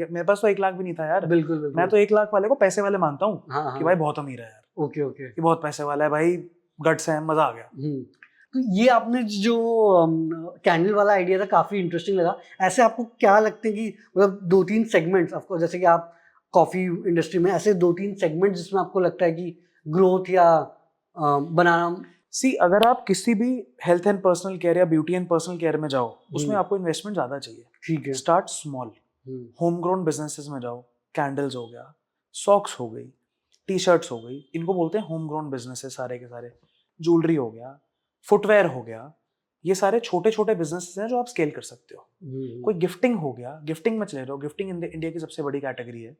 है, मेरे पास तो 1 लाख भी नहीं था यार। बिल्कुल बिल्कुल। मैं तो 1 लाख वाले को पैसे वाले मानता हूँ हाँ, कि भाई बहुत अमीर है यार, ओके ओके, कि बहुत पैसे वाला है भाई, गट्स है, मजा आ गया। तो ये आपने जो कैंडल वाला आइडिया था काफी इंटरेस्टिंग लगा। ऐसे आपको क्या लगते हैं कि मतलब 2-3 सेगमेंट्स, आपको जैसे कि आप कॉफी इंडस्ट्री में ऐसे 2-3 सेगमेंट जिसमें आपको लगता है कि ग्रोथ या बनाना। सी, अगर आप किसी भी हेल्थ एंड पर्सनल केयर या ब्यूटी एंड पर्सनल केयर में जाओ, उसमें आपको इन्वेस्टमेंट ज्यादा चाहिए। ठीक है। Start small, home grown businesses में जाओ। कैंडल्स हो गया, सॉक्स हो गई, टी शर्ट्स हो गई, इनको बोलते हैं होम ग्रोन बिजनेसेस सारे के सारे। ज्वेलरी हो गया, फुटवेयर हो गया, ये सारे छोटे छोटे बिजनेसेस हैं जो आप स्केल कर सकते हो। कोई गिफ्टिंग हो गया, गिफ्टिंग में चले जाओ, गिफ्टिंग इंडिया की सबसे बड़ी कैटेगरी है।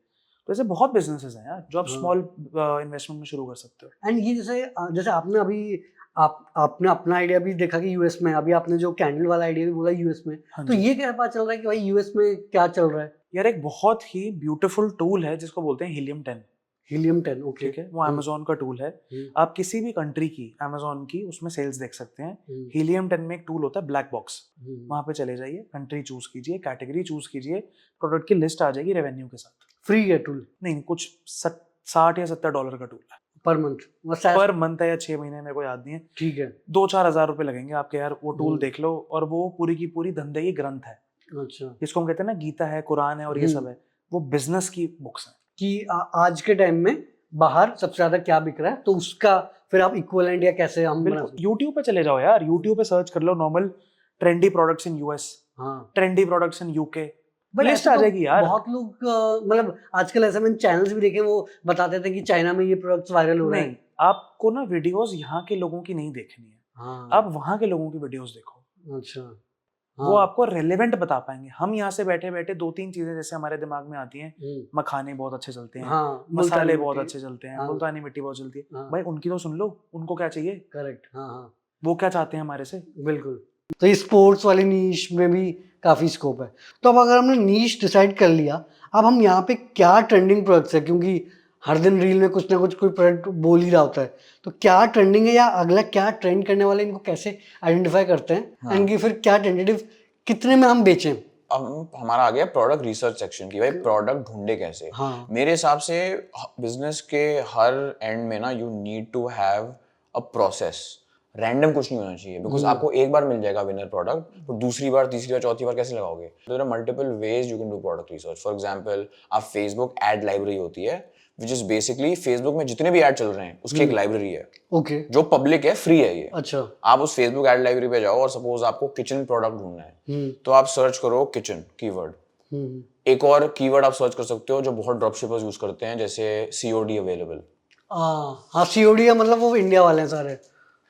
तो ऐसे बहुत बिजनेसेस हैं यार जो आप स्मॉल इन्वेस्टमेंट में शुरू कर सकते हो। एंड ये जैसे जैसे आपने अभी आपने अपना आइडिया भी देखा कि यूएस में, अभी आपने जो कैंडल वाला आइडिया भी बोला यूएस में, हाँ तो जी। ये क्या पता चल रहा है कि भाई यूएस में क्या चल रहा है? यार एक बहुत ही ब्यूटीफुल टूल है जिसको बोलते हैं हीलियम 10। Helium 10, okay. ठीक है, वो अमेजोन का टूल है। आप किसी भी कंट्री की अमेजोन की उसमें सेल्स देख सकते हैं। हीलियम 10 में एक टूल होता है ब्लैक बॉक्स, वहां पे चले जाइए, कंट्री चूज कीजिए, कैटेगरी चूज कीजिए, प्रोडक्ट की लिस्ट आ जाएगी रेवेन्यू के साथ। फ्री है टूल? नहीं, कुछ 60 या $70 का टूल है पर मंथ? पर मंथ है या 6 महीने, मेरे को याद नहीं है। ठीक है। 2-4 हजार रुपए लगेंगे आपके यार, वो टूल देख लो। और वो पूरी की पूरी धंधे की ग्रंथ है। अच्छा। जिसको हम कहते हैं ना गीता है, कुरान है और ये सब है, वो बिजनेस की बुक्स हैं। कि आज के टाइम में बाहर सबसे ज्यादा क्या बिक रहा है, तो उसका फिर आप इक्विवेलेंट या कैसे हम बना सकते हैं? यूट्यूब पे चले जाओ यार, यूट्यूब पे सर्च कर लो normal trendy products in US, trendy products in UK, list आ जाएगी यार। बहुत लोग मतलब आजकल ऐसे मैंने चैनल्स भी देखे, वो बताते थे कि चाइना में ये प्रोडक्ट्स वायरल हो रहे हैं। नहीं, आपको ना वीडियोस यहाँ के लोगों की नहीं देखनी है, आप वहाँ के लोगों की वीडियोस देखो। अच्छा। वो आपको रेलेवेंट बता पाएंगे। हम यहाँ से बैठे बैठे 2-3 चीजें जैसे हमारे दिमाग में आती हैं, मखाने बहुत अच्छे चलते हैं, मसाले बहुत अच्छे चलते हैं, मुल्तानी मिट्टी बहुत चलती है, भाई उनकी तो सुन लो, उनको क्या चाहिए। करेक्ट। वो क्या चाहते हैं हमारे से। बिल्कुल। तो ये स्पोर्ट्स वाली नीश में भी काफी स्कोप है। तो अब अगर हमने नीश डिसाइड कर लिया, अब हम यहाँ पे क्या ट्रेंडिंग प्रोडक्ट्स है, क्योंकि हर दिन रील में कुछ ना कुछ कोई प्रोडक्ट बोल ही रहा होता है, तो क्या ट्रेंडिंग है या अगला क्या ट्रेंड करने वाले, इनको कैसे आइडेंटिफाई करते हैं एंड कि फिर क्या टेंटेटिव कितने में हम बेचें। अब हमारा आ गया प्रोडक्ट रिसर्च सेक्शन की, भाई प्रोडक्ट ढूंढे कैसे। मेरे हिसाब से बिजनेस के हर एंड में ना you need to have a process. Random कुछ नहीं होना चाहिए, बिकॉज आपको एक बार मिल जाएगा विनर प्रोडक्ट, तो दूसरी बार, तीसरी बार, चौथी बार कैसे लगाओगे। There are multiple ways you can do product research. For example, आप फेसबुक एड लाइब्रेरी होती है, विच इज बेसिकली फेसबुक में जितने भी एड चल रहे हैं उसकी एक लाइब्रेरी है। ओके। जो पब्लिक है, फ्री है ये। अच्छा। आप उस फेसबुक एड लाइब्रेरी पे जाओ और सपोज आपको किचन प्रोडक्ट ढूंढना है, तो आप सर्च करो किचन कीवर्ड। एक और कीवर्ड आप सर्च कर सकते हो जो बहुत ड्रॉपशिपर्स यूज करते हैं, जैसे सीओडी अवेलेबल। हाँ, सीओडी का मतलब वो इंडिया वाले हैं सारे।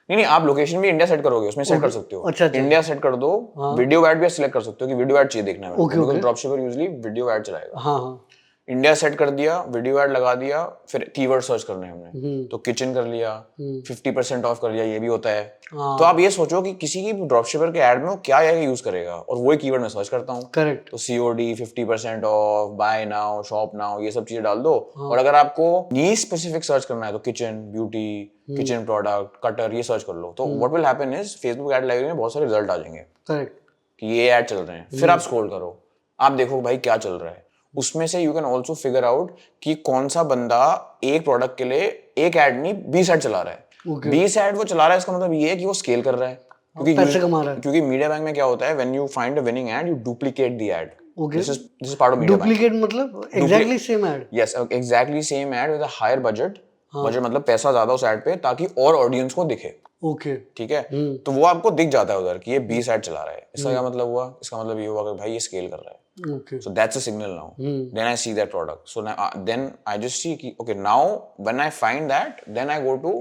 नहीं, आप लोकेशन भी इंडिया सेट करोगे, उसमें सेट कर सकते हो। अच्छा। इंडिया सेट कर दो। वीडियो ऐड भी सिलेक्ट कर सकते हो कि वीडियो ऐड चाहिए देखना है, बिकॉज़ ड्रॉपशिपर यूजुअली वीडियो ऐड चलाएगा। इंडिया सेट कर दिया, वीडियो ऐड लगा दिया, फिर कीवर्ड सर्च करने हैं हमने, तो किचन कर लिया, 50% ऑफ कर लिया, ये भी होता है। तो आप ये सोचो कि किसी की ड्रॉपशिपर के ऐड में वो क्या यूज करेगा, और वही कीवर्ड में सर्च करता हूँ। करेक्ट। तो COD, 50% off, buy now, shop now, ये सब चीजें डाल दो। और अगर आपको नीश स्पेसिफिक सर्च करना है तो kitchen, beauty, kitchen product, cutter, ये सर्च कर लो। तो what will happen is Facebook ad library में बहुत सारे रिजल्ट आ जाएंगे। करेक्ट। कि ये ऐड चल रहे हैं, फिर आप स्क्रॉल करो, आप देखो भाई क्या चल रहा है। उसमें से you can also figure out कि कौन सा बंदा एक प्रोडक्ट के लिए एक ऐड नहीं 20 ऐड चला रहा है। 20 ऐड वो चला रहा है, इसका मतलब ये है कि वो स्केल कर रहा है, क्योंकि पैसे कमा रहा है। क्योंकि मीडिया बैंक में क्या होता है, when you find a winning ad, you duplicate the ad. This is part of media bank. Duplicate मतलब exactly same ad? Yes, exactly same ad with a higher budget. Budget मतलब पैसा ज्यादा उस add पे, ताकि और ऑडियंस को दिखे। ओके। ठीक है, तो वो आपको दिख जाता है उधर कि ये 20 ऐड चला रहा है। इसका क्या मतलब हुआ? इसका मतलब ये हुआ कि भाई ये स्केल कर रहा है। Okay. So that's a signal now. Then I see that product. So now, then I just see कि okay, now when I find that, then I go to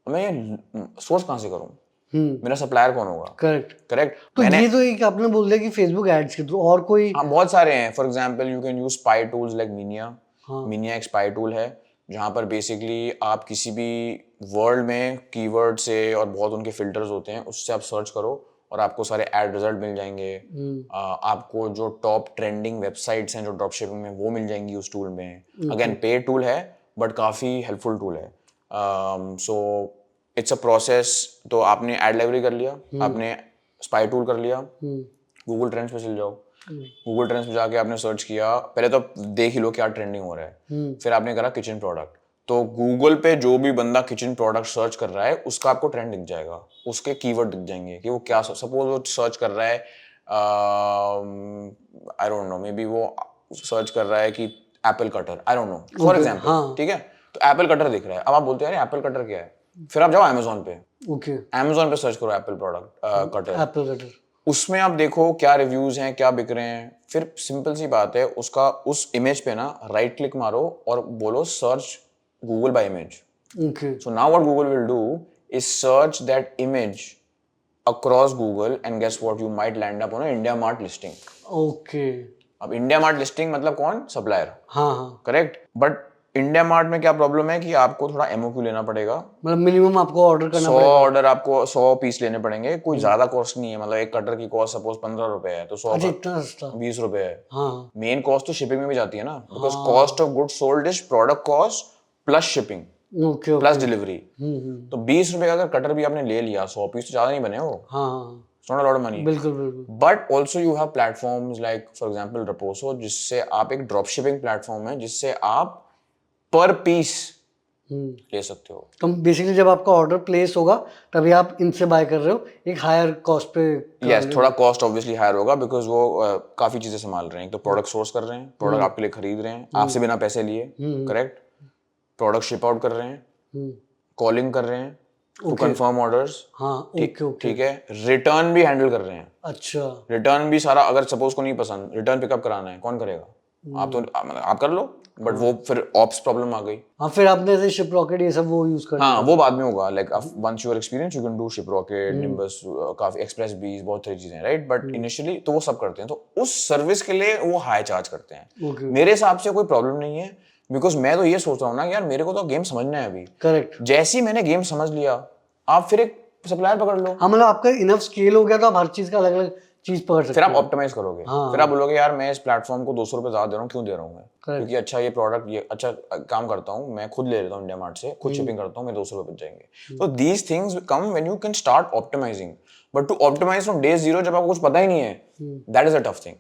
मैं ये सोर्स कहाँ से करूँ, मेरा सप्लायर कौन होगा। करेक्ट। तो ये तो एक आपने बोल दिया कि फेसबुक एड्स के थ्रू, और कोई? हाँ, बहुत सारे हैं। For example you can use spy tools like mania. Mania एक स्पाई टूल है जहाँ पर बेसिकली आप किसी भी वर्ल्ड में कीवर्ड से, और बहुत उनके फिल्टर्स होते हैं, उससे आप सर्च करो और आपको सारे एड रिजल्ट मिल जाएंगे। आपको जो टॉप ट्रेंडिंग वेबसाइट्स हैं जो ड्रॉप शिपिंग में, वो मिल जाएंगी उस टूल में। अगेन पेड टूल है बट काफ़ी हेल्पफुल टूल है। So it's a process. तो आपने एड लाइब्रेरी कर लिया, आपने स्पाई टूल कर लिया, गूगल ट्रेंड्स पे चल जाओ, गूगल ट्रेंड्स पे जाके आपने सर्च किया, पहले तो देख ही लो क्या ट्रेंडिंग हो रहा है, फिर आपने करा किचन प्रोडक्ट, तो गूगल पे जो भी बंदा किचन प्रोडक्ट सर्च कर रहा है उसका आपको ट्रेंड दिख जाएगा, उसके कीवर्ड दिख जाएंगे कि वो क्या, सपोज वो सर्च कर रहा है I don't know, may be वो सर्च कर रहा है कि Apple cutter, I don't know for example, ठीक है, तो एप्पल कटर दिख रहा है, अब आप बोलते हैं यार एप्पल कटर क्या है, फिर आप जाओ अमेजोन पे, ओके, अमेजोन पे सर्च करो Apple product cutter, Apple cutter, उसमें आप देखो क्या रिव्यूज हैं, क्या बिक रहे हैं, फिर सिंपल सी बात है, उसका उस इमेज पे ना राइट क्लिक मारो और बोलो search Google by image. Okay, So now what Google will do is search that image across Google and guess what, you might land up on a India Mart listing. Okay, अब India mart listing मतलब कौन, supplier, हाँ हाँ, correct, but India mart में क्या problem है कि आपको थोड़ा एमओक्यू लेना पड़ेगा, मतलब मिनिमम आपको ऑर्डर करना 100 ऑर्डर आपको 100 पीस लेने पड़ेंगे, कोई ज्यादा कॉस्ट नहीं है, मतलब एक कटर की कॉस्ट सपोज 15 रुपए है तो 100 अच्छा इतना सस्ता, 20 रुपए है, हाँ मेन कॉस्ट तो शिपिंग में भी जाती है ना, because cost of good sold is product cost plus shipping okay okay, plus delivery, तो 20 रुपए का अगर कटर भी आपने ले लिया, 100 पीस तो ज्यादा नहीं बने हो, हाँ it's not a lot of money, बिल्कुल बिल्कुल, but also you have platforms like for example रपोसो, जिससे आप एक ड्रॉप शिपिंग प्लेटफॉर्म है जिससे आप पर पीस ले सकते हो. तो बेसिकली जब आपका ऑर्डर प्लेस होगा तभी आप इनसे बाय कर रहे हो एक हायर कॉस्ट पे, यस थोड़ा कॉस्ट ऑब्वियसली हायर होगा बिकॉज वो काफी चीजें संभाल रहे हैं, तो प्रोडक्ट सोर्स कर रहे हैं, प्रोडक्ट आपके लिए खरीद रहे हैं आपसे बिना पैसे लिए, करेक्ट, प्रोडक्ट शिप आउट कर रहे हैं, कॉलिंग कर रहे हैं टू कंफर्म ऑर्डर्स, हाँ ओके ओके, ठीक है, रिटर्न भी हैंडल कर रहे हैं, अच्छा रिटर्न भी सारा, अगर सपोज को नहीं पसंद रिटर्न पिकअप कराना है कौन करेगा, आप तो आप कर लो, बट वो फिर ऑप्स प्रॉब्लम आ गई, हाँ, फिर आपने ऐसे शिप रॉकेट ये सब वो यूज कर, हाँ वो बाद में होगा, like once you are experience you can do Shiprocket, Nimbus, काफी एक्सप्रेस बीज, बहुत सारी चीजें, राइट, बट इनिशियली तो वो सब करते हैं, तो उस सर्विस के लिए वो हाई चार्ज करते हैं, ओके, मेरे हिसाब से कोई प्रॉब्लम नहीं है, बिकॉज मैं तो ये सोच रहा हूँ ना यार मेरे को तो गेम समझना है अभी, करेक्ट, जैसे ही मैंने गेम समझ लिया आप फिर एक सप्लायर पकड़ लो, हाँ मतलब आपका इनफ स्केल हो गया तो आप हर चीज का अलग अलग चीज पकड़ सकते फिर आप हो, ऑप्टिमाइज करोगे, फिर आप बोलोगे यार मैं इस प्लेटफॉर्म को 200 रुपए ज्यादा दे रहा हूँ, क्यों दे रहा हूँ मैं, क्योंकि अच्छा ये प्रोडक्ट ये अच्छा काम करता हूँ, मैं खुद ले लेता हूँ इंडिया मार्ट से, खुद शिपिंग करता हूँ, मेरे 200 रुपए बच जाएंगे, तो these things come when you can start optimising, but to optimise from day zero जब आपको कुछ पता ही नहीं है, that is a tough thing.